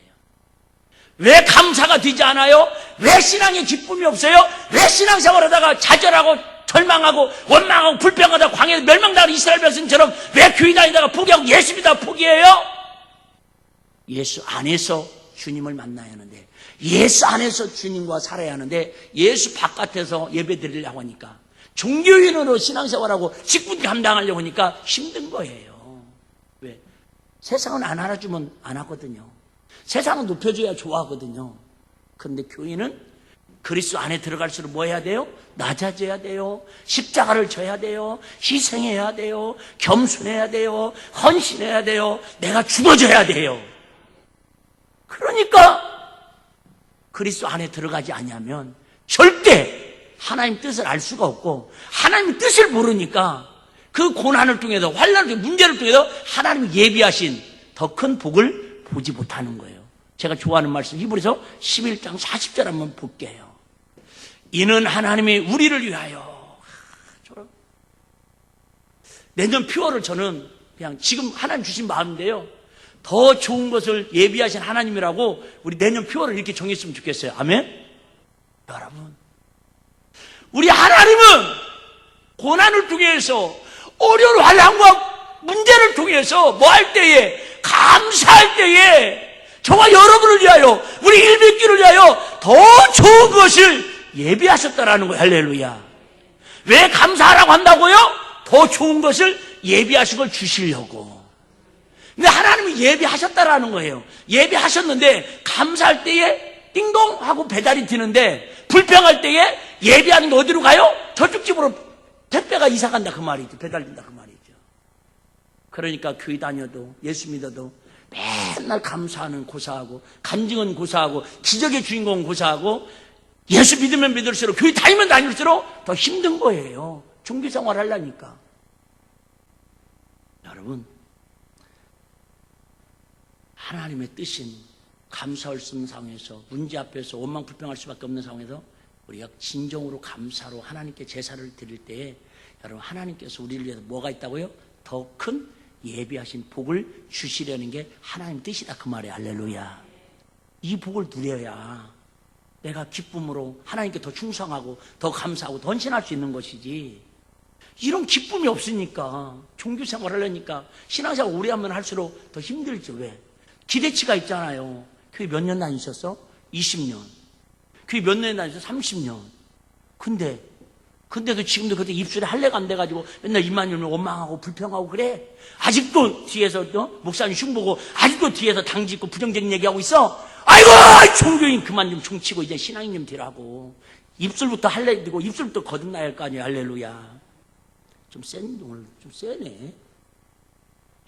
왜 감사가 되지 않아요? 왜 신앙에 기쁨이 없어요? 왜 신앙생활하다가 좌절하고 절망하고 원망하고 불평하다 광야에 멸망당하는 이스라엘 백성처럼 왜 교회 다니다가 포기하고 예수 믿다가 포기해요? 예수 안에서 주님을 만나야 하는데, 예수 안에서 주님과 살아야 하는데, 예수 바깥에서 예배 드리려고 하니까, 종교인으로 신앙생활하고 직분 감당하려고 하니까 힘든 거예요. 왜? 세상은 안 알아주면 안 하거든요. 세상은 높여줘야 좋아하거든요. 그런데 교인은 그리스도 안에 들어갈수록 뭐 해야 돼요? 낮아져야 돼요. 십자가를 져야 돼요. 희생해야 돼요. 겸손해야 돼요. 헌신해야 돼요. 내가 죽어져야 돼요. 그러니까 그리스도 안에 들어가지 않으면 절대 하나님 뜻을 알 수가 없고, 하나님 뜻을 모르니까 그 고난을 통해서, 환난을 통해서, 문제를 통해서 하나님이 예비하신 더 큰 복을 보지 못하는 거예요. 제가 좋아하는 말씀 히브리서 11장 40절 한번 볼게요. 이는 하나님이 우리를 위하여. 내년 표어를 저는 그냥 지금 하나님 주신 마음인데요, 더 좋은 것을 예비하신 하나님이라고 우리 내년 표어를 이렇게 정했으면 좋겠어요. 아멘? 여러분, 우리 하나님은 고난을 통해서, 어려운 환난과 문제를 통해서 뭐 할 때에, 감사할 때에 저와 여러분을 위하여, 우리 일백기를 위하여 더 좋은 것을 예비하셨다라는 거예요. 할렐루야. 왜 감사하라고 한다고요? 더 좋은 것을 예비하신 걸 주시려고. 근데 하나님이 예비하셨다라는 거예요. 예비하셨는데 감사할 때에 띵동 하고 배달이 튀는데, 불평할 때에 예비하는 게 어디로 가요? 저쪽 집으로 택배가 이사 간다 그 말이죠. 배달된다 그 말이죠. 그러니까 교회 다녀도 예수 믿어도 맨날 감사하는 고사하고, 간증은 고사하고, 기적의 주인공은 고사하고, 예수 믿으면 믿을수록, 교회 다니면 다닐수록 더 힘든 거예요. 종교생활 하려니까. 여러분, 하나님의 뜻인 감사할 수 없는 상황에서, 문제 앞에서 원망 불평할 수밖에 없는 상황에서 우리가 진정으로 감사로 하나님께 제사를 드릴 때에, 여러분, 하나님께서 우리를 위해서 뭐가 있다고요? 더 큰 예비하신 복을 주시려는 게 하나님 뜻이다 그 말이에요. 할렐루야. 이 복을 누려야 내가 기쁨으로 하나님께 더 충성하고 더 감사하고 더 헌신할 수 있는 것이지, 이런 기쁨이 없으니까 종교생활 하려니까 신앙생활 오래 하면 할수록 더 힘들죠. 왜? 기대치가 있잖아요. 교회 몇 년 다니셨어? 20년. 교회 몇 년 다니셨어? 30년. 근데도 지금도 그때 입술에 할례가 안 돼가지고 맨날 입만 열면 원망하고 불평하고 그래? 아직도 뒤에서 목사님 흉보고 아직도 뒤에서 당짓고 부정적인 얘기하고 있어? 아이고, 종교인 그만 좀 종치고 이제 신앙인 좀 되라고. 입술부터 할례 되고 입술부터 거듭나야 할 거 아니에요. 할렐루야. 좀 오늘 좀 세네.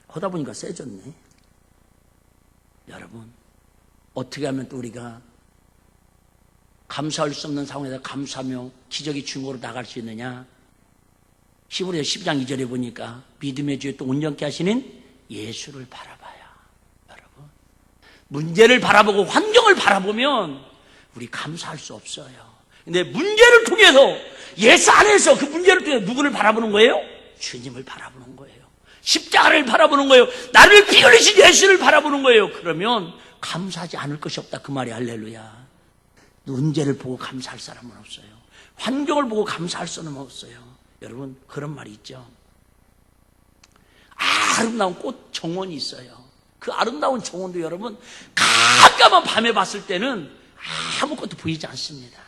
하다 보니까 세졌네. 여러분, 어떻게 하면 또 우리가 감사할 수 없는 상황에서 감사하며 기적의 주인공으로 나갈 수 있느냐? 히브리서 10장 2절에 보니까 믿음의 주에 또 온전케 하시는 예수를 바라봐야. 여러분, 문제를 바라보고 환경을 바라보면 우리 감사할 수 없어요. 근데 문제를 통해서, 예수 안에서 그 문제를 통해서 누구를 바라보는 거예요? 주님을 바라보는 거예요. 십자가를 바라보는 거예요. 나를 피 흘리신 예수를 바라보는 거예요. 그러면 감사하지 않을 것이 없다 그 말이. 할렐루야. 문제를 보고 감사할 사람은 없어요. 환경을 보고 감사할 수는 없어요. 여러분, 그런 말이 있죠. 아름다운 꽃 정원이 있어요. 그 아름다운 정원도 여러분, 깜깜한 밤에 봤을 때는 아무것도 보이지 않습니다.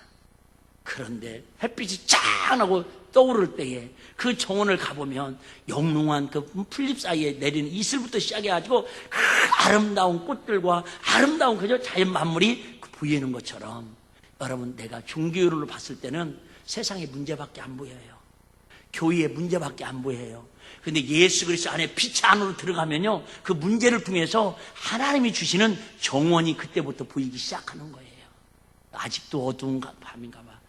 그런데 햇빛이 쫙 나고 떠오를 때에 그 정원을 가보면 영롱한 그 풀잎 사이에 내리는 이슬부터 시작해가지고 그 아름다운 꽃들과 아름다운 그저 자연 만물이 보이는 것처럼, 여러분, 내가 종교론으로 봤을 때는 세상의 문제밖에 안 보여요. 교회의 문제밖에 안 보여요. 근데 예수 그리스도 안에 빛 안으로 들어가면요, 그 문제를 통해서 하나님이 주시는 정원이 그때부터 보이기 시작하는 거예요. 아직도 어두운 밤인가 봐.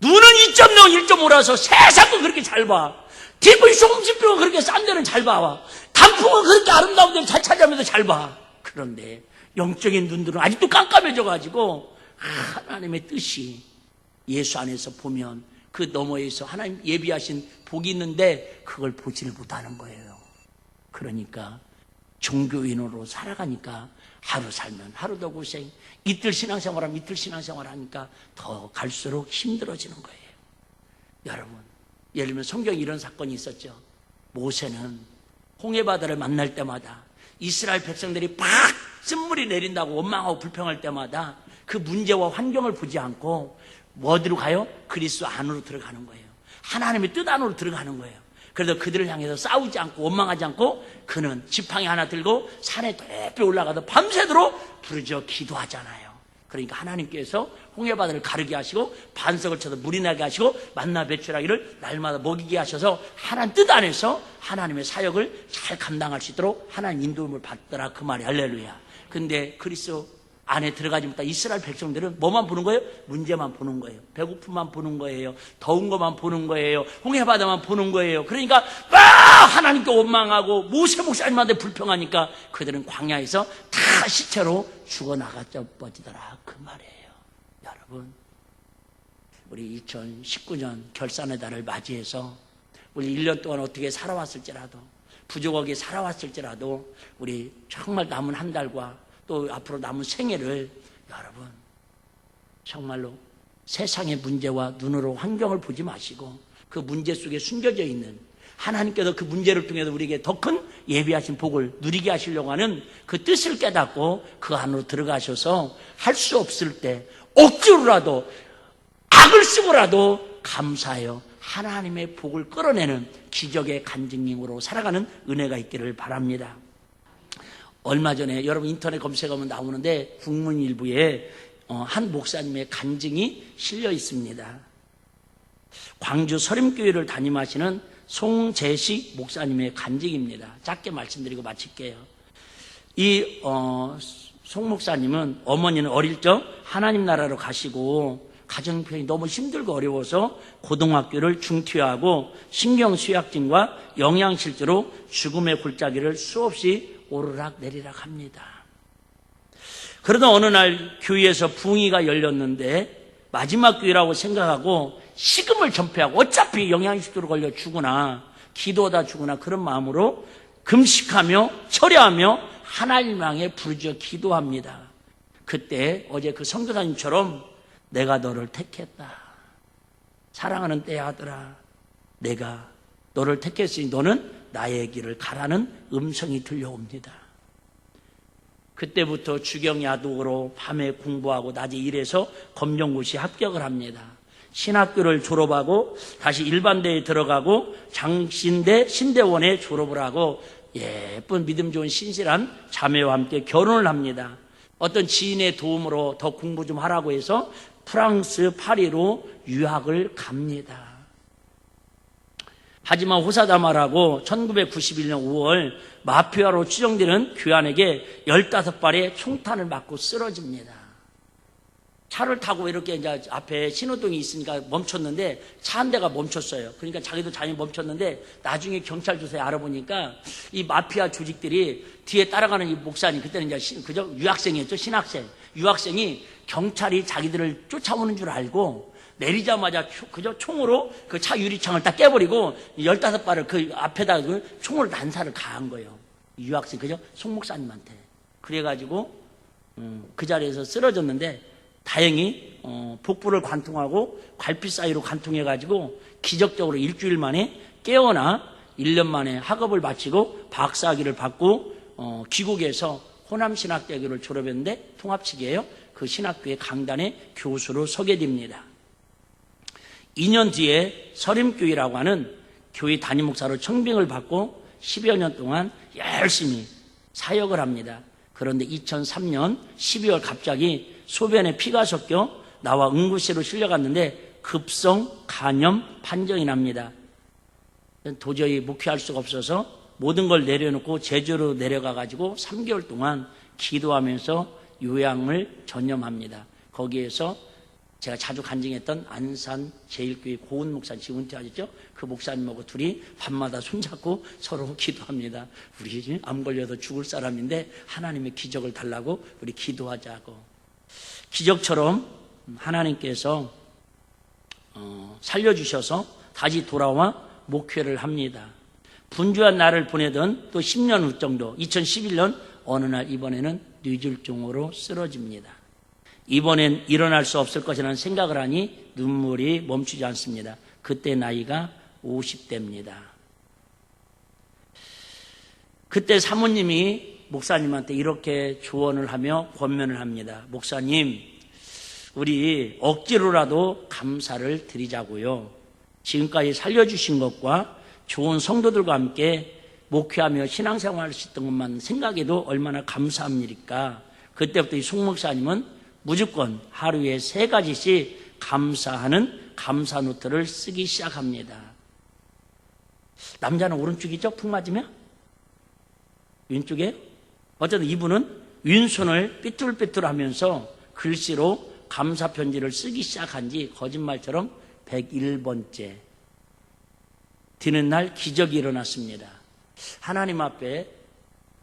눈은 2.0, 1.5라서 세상도 그렇게 잘 봐. TV 쇼음식표가 그렇게 싼 데는 잘 봐. 단풍은 그렇게 아름다운 데를 잘 찾아가면서 잘 봐. 그런데 영적인 눈들은 아직도 깜깜해져가지고 하나님의 뜻이 예수 안에서 보면 그 너머에서 하나님 예비하신 복이 있는데 그걸 보지를 못하는 거예요. 그러니까 종교인으로 살아가니까 하루 살면 하루 더 고생, 이틀 신앙생활하면 이틀 신앙생활하니까 더 갈수록 힘들어지는 거예요. 여러분, 예를 들면 성경에 이런 사건이 있었죠. 모세는 홍해바다를 만날 때마다 이스라엘 백성들이 팍 쓴물이 내린다고 원망하고 불평할 때마다 그 문제와 환경을 보지 않고 어디로 가요? 그리스도 안으로 들어가는 거예요. 하나님의 뜻 안으로 들어가는 거예요. 그래서 그들을 향해서 싸우지 않고 원망하지 않고 그는 지팡이 하나 들고 산에 높이 올라가서 밤새도록 부르짖어 기도하잖아요. 그러니까 하나님께서 홍해바다를 가르게 하시고 반석을 쳐서 물이 나게 하시고 만나 배출하기를 날마다 먹이게 하셔서 하나님 뜻 안에서 하나님의 사역을 잘 감당할 수 있도록 하나님 인도움을 받더라, 그 말이 할렐루야. 근데 그리스도 안에 들어가지 못한 이스라엘 백성들은 뭐만 보는 거예요? 문제만 보는 거예요. 배고픔만 보는 거예요. 더운 것만 보는 거예요. 홍해바다만 보는 거예요. 그러니까 하나님께 원망하고 모세 목사님한테 불평하니까 그들은 광야에서 다 시체로 죽어나갔자 뻗지더라, 그 말이에요. 여러분, 우리 2019년 결산의 달을 맞이해서 우리 1년 동안 어떻게 살아왔을지라도, 부족하게 살아왔을지라도 우리 정말 남은 한 달과 또 앞으로 남은 생애를 여러분 정말로 세상의 문제와 눈으로 환경을 보지 마시고 그 문제 속에 숨겨져 있는 하나님께서 그 문제를 통해서 우리에게 더 큰 예비하신 복을 누리게 하시려고 하는 그 뜻을 깨닫고 그 안으로 들어가셔서 할 수 없을 때 억지로라도 악을 쓰고라도 감사하여 하나님의 복을 끌어내는 기적의 간증님으로 살아가는 은혜가 있기를 바랍니다. 얼마 전에 여러분 인터넷 검색하면 나오는데 국문일보에 한 목사님의 간증이 실려 있습니다. 광주 서림교회를 담임하시는 송재식 목사님의 간증입니다. 짧게 말씀드리고 마칠게요. 이 송 목사님은 어머니는 어릴 적 하나님 나라로 가시고 가정편이 너무 힘들고 어려워서 고등학교를 중퇴하고 신경쇠약증과 영양실조로 죽음의 골짜기를 수없이 오르락 내리락 합니다. 그러다 어느 날 교회에서 부흥회가 열렸는데 마지막 교회라고 생각하고 식음을 전폐하고 어차피 영양실조로 걸려 죽으나 기도하다 죽으나 그런 마음으로 금식하며 철야하며 하나님 향해 부르짖어 기도합니다. 그때 어제 그 선교사님처럼 내가 너를 택했다. 사랑하는 때 아들아, 내가 너를 택했으니 너는 나의 길을 가라는 음성이 들려옵니다. 그때부터 주경야독으로 밤에 공부하고 낮에 일해서 검정고시 합격을 합니다. 신학교를 졸업하고 다시 일반대에 들어가고 장신대 신대원에 졸업을 하고 예쁜 믿음 좋은 신실한 자매와 함께 결혼을 합니다. 어떤 지인의 도움으로 더 공부 좀 하라고 해서 프랑스 파리로 유학을 갑니다. 하지만 호사다마라고 1991년 5월 마피아로 추정되는 교환에게 15발의 총탄을 맞고 쓰러집니다. 차를 타고 이렇게 이제 앞에 신호등이 있으니까 멈췄는데 차 한 대가 멈췄어요. 그러니까 자기도 자연히 멈췄는데 나중에 경찰 조사에 알아보니까 이 마피아 조직들이 뒤에 따라가는 이 목사님, 그때는 이제 그저 유학생이었죠, 신학생. 유학생이 경찰이 자기들을 쫓아오는 줄 알고 내리자마자 그저 총으로 그 차 유리창을 딱 깨버리고 15발을 그 앞에다 총으로 난사를 가한 거예요. 유학생, 그죠? 송 목사님한테. 그래가지고, 그 자리에서 쓰러졌는데, 다행히, 복부를 관통하고 갈피 사이로 관통해가지고, 기적적으로 일주일 만에 깨어나 1년 만에 학업을 마치고 박사학위를 받고, 귀국에서 호남신학대학교를 졸업했는데, 통합식이에요. 그 신학교의 강단에 교수로 서게 됩니다. 2년 뒤에 서림교회라고 하는 교회 담임 목사로 청빙을 받고 10여 년 동안 열심히 사역을 합니다. 그런데 2003년 12월 갑자기 소변에 피가 섞여 나와 응급실로 실려갔는데 급성 간염 판정이 납니다. 도저히 목회할 수가 없어서 모든 걸 내려놓고 제주로 내려가가지고 3개월 동안 기도하면서 요양을 전념합니다. 거기에서 제가 자주 간증했던 안산 제1교회 고은 목사님, 지금 은퇴하셨죠? 그 목사님하고 둘이 밤마다 손잡고 서로 기도합니다. 우리 암 걸려서 죽을 사람인데 하나님의 기적을 달라고 우리 기도하자고. 기적처럼 하나님께서 살려주셔서 다시 돌아와 목회를 합니다. 분주한 날을 보내던 또 10년 후 정도 2011년 어느 날 이번에는 뇌졸중으로 쓰러집니다. 이번엔 일어날 수 없을 것이라는 생각을 하니 눈물이 멈추지 않습니다. 그때 나이가 50대입니다. 그때 사모님이 목사님한테 이렇게 조언을 하며 권면을 합니다. 목사님, 우리 억지로라도 감사를 드리자고요. 지금까지 살려주신 것과 좋은 성도들과 함께 목회하며 신앙생활 할 수 있던 것만 생각해도 얼마나 감사한 일일까. 그때부터 이 송 목사님은 무조건 하루에 3가지씩 감사하는 감사 노트를 쓰기 시작합니다. 남자는 오른쪽이죠? 푹 맞으면? 왼쪽에? 어쨌든 이분은 왼손을 삐뚤삐뚤하면서 글씨로 감사 편지를 쓰기 시작한 지 거짓말처럼 101번째. 되는 날 기적이 일어났습니다. 하나님 앞에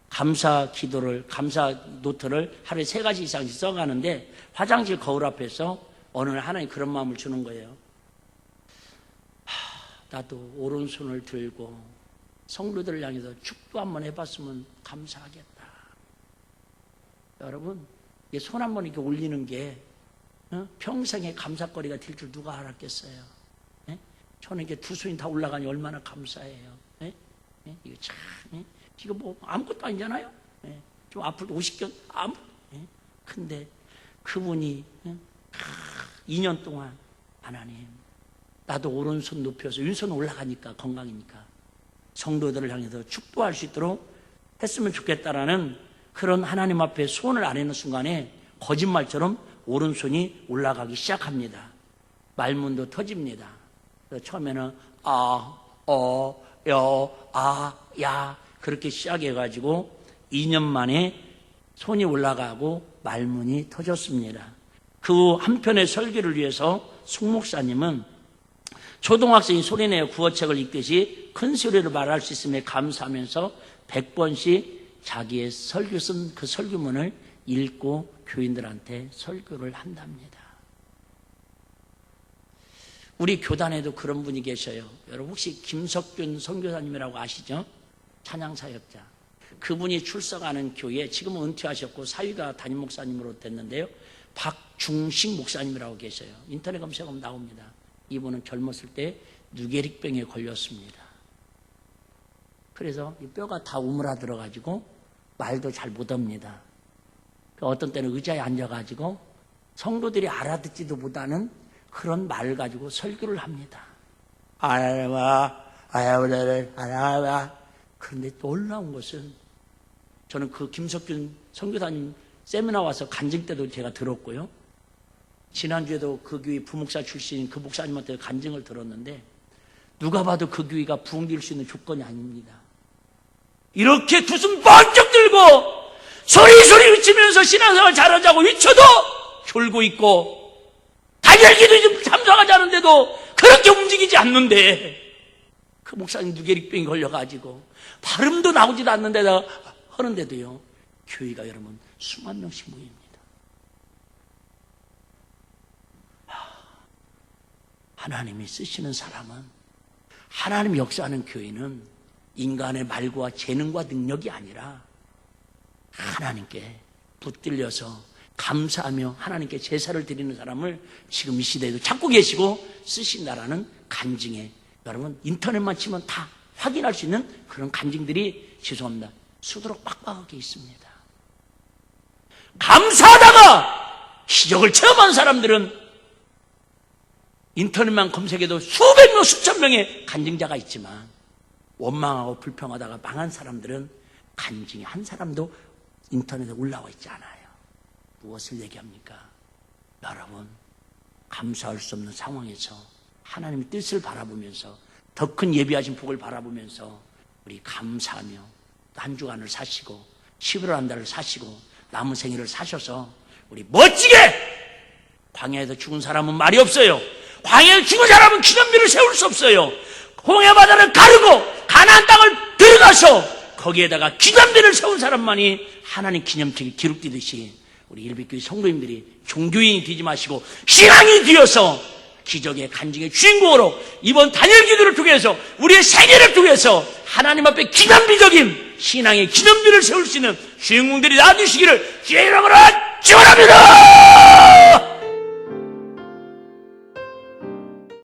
감사 기도를, 감사 노트를 하루에 3가지 이상씩 써가는데 화장실 거울 앞에서 어느 날 하나님 그런 마음을 주는 거예요. 나도 오른손을 들고 성도들을 향해서 축도 한번 해봤으면 감사하겠다. 여러분, 손 한번 이렇게 올리는 게 평생의 감사거리가 될 줄 누가 알았겠어요? 저는 이게 2손이 다 올라가니 얼마나 감사해요. 이거 참, 이거 뭐 아무것도 아니잖아요. 좀 앞으로 50견 근데 그분이 2년 동안 하나님, 나도 오른손 높여서 왼손 올라가니까 건강이니까 성도들을 향해서 축도할 수 있도록 했으면 좋겠다라는 그런 하나님 앞에 소원을 아뢰는 순간에 거짓말처럼 오른손이 올라가기 시작합니다. 말문도 터집니다. 그래서 처음에는 야 그렇게 시작해가지고 2년 만에 손이 올라가고 말문이 터졌습니다. 그 한편의 설교를 위해서 송 목사님은 초등학생이 소리내어 구어책을 읽듯이 큰 소리로 말할 수 있음에 감사하면서 100번씩 자기의 설교 쓴 그 설교문을 읽고 교인들한테 설교를 한답니다. 우리 교단에도 그런 분이 계셔요. 여러분 혹시 김석균 선교사님이라고 아시죠? 찬양사역자. 그분이 출석하는 교회, 지금은 은퇴하셨고 사위가 담임 목사님으로 됐는데요. 박중식 목사님이라고 계셔요. 인터넷 검색하면 나옵니다. 이분은 젊었을 때 뇌계릭병에 걸렸습니다. 그래서 이 뼈가 다 우물아들어가지고 말도 잘 못합니다. 어떤 때는 의자에 앉아가지고 성도들이 알아듣지도 못하는 그런 말을 가지고 설교를 합니다. 그런데 놀라운 것은 저는 그 김석균 선교사님 세미나 와서 간증 때도 제가 들었고요. 지난주에도 그 교회 부목사 출신인 그 목사님한테 간증을 들었는데 누가 봐도 그 교회가 부흥될 수 있는 조건이 아닙니다. 이렇게 두 손 번쩍 들고 소리소리 외치면서 신앙생활 잘하자고 외쳐도 졸고 있고 달걀기도 좀 참석하지 않은데도 그렇게 움직이지 않는데 그 목사님 뇌계릭병이 걸려가지고 발음도 나오지도 않는데다 하는데도요 교회가 여러분 수만 명씩 모입니다. 하나님이 쓰시는 사람은, 하나님 역사하는 교회는 인간의 말과 재능과 능력이 아니라 하나님께 붙들려서 감사하며 하나님께 제사를 드리는 사람을 지금 이 시대에도 찾고 계시고 쓰신다라는 간증에 여러분 인터넷만 치면 다 확인할 수 있는 그런 간증들이 죄송합니다. 수두룩 빡빡하게 있습니다. 감사하다가 기적을 체험한 사람들은 인터넷만 검색해도 수백 명, 수천 명의 간증자가 있지만 원망하고 불평하다가 망한 사람들은 간증이 한 사람도 인터넷에 올라와 있지 않아요. 무엇을 얘기합니까? 여러분, 감사할 수 없는 상황에서 하나님의 뜻을 바라보면서 더 큰 예비하신 복을 바라보면서 우리 감사하며 한 주간을 사시고 11월 한 달을 사시고 남은 생일을 사셔서 우리 멋지게, 광야에서 죽은 사람은 말이 없어요. 광야에서 죽은 사람은 기념비를 세울 수 없어요. 홍해 바다를 가르고 가나안 땅을 들어가서 거기에다가 기념비를 세운 사람만이 하나님 기념책에 기록되듯이 우리 일빛교회 성도님들이 종교인이 되지 마시고 신앙이 되어서 기적의 간증의 주인공으로 이번 단일 기도를 통해서 우리의 세계를 통해서 하나님 앞에 기념비적인 신앙의 기념비를 세울 수 있는 주인공들이 나와주시기를 주의 이름으로 축원합니다.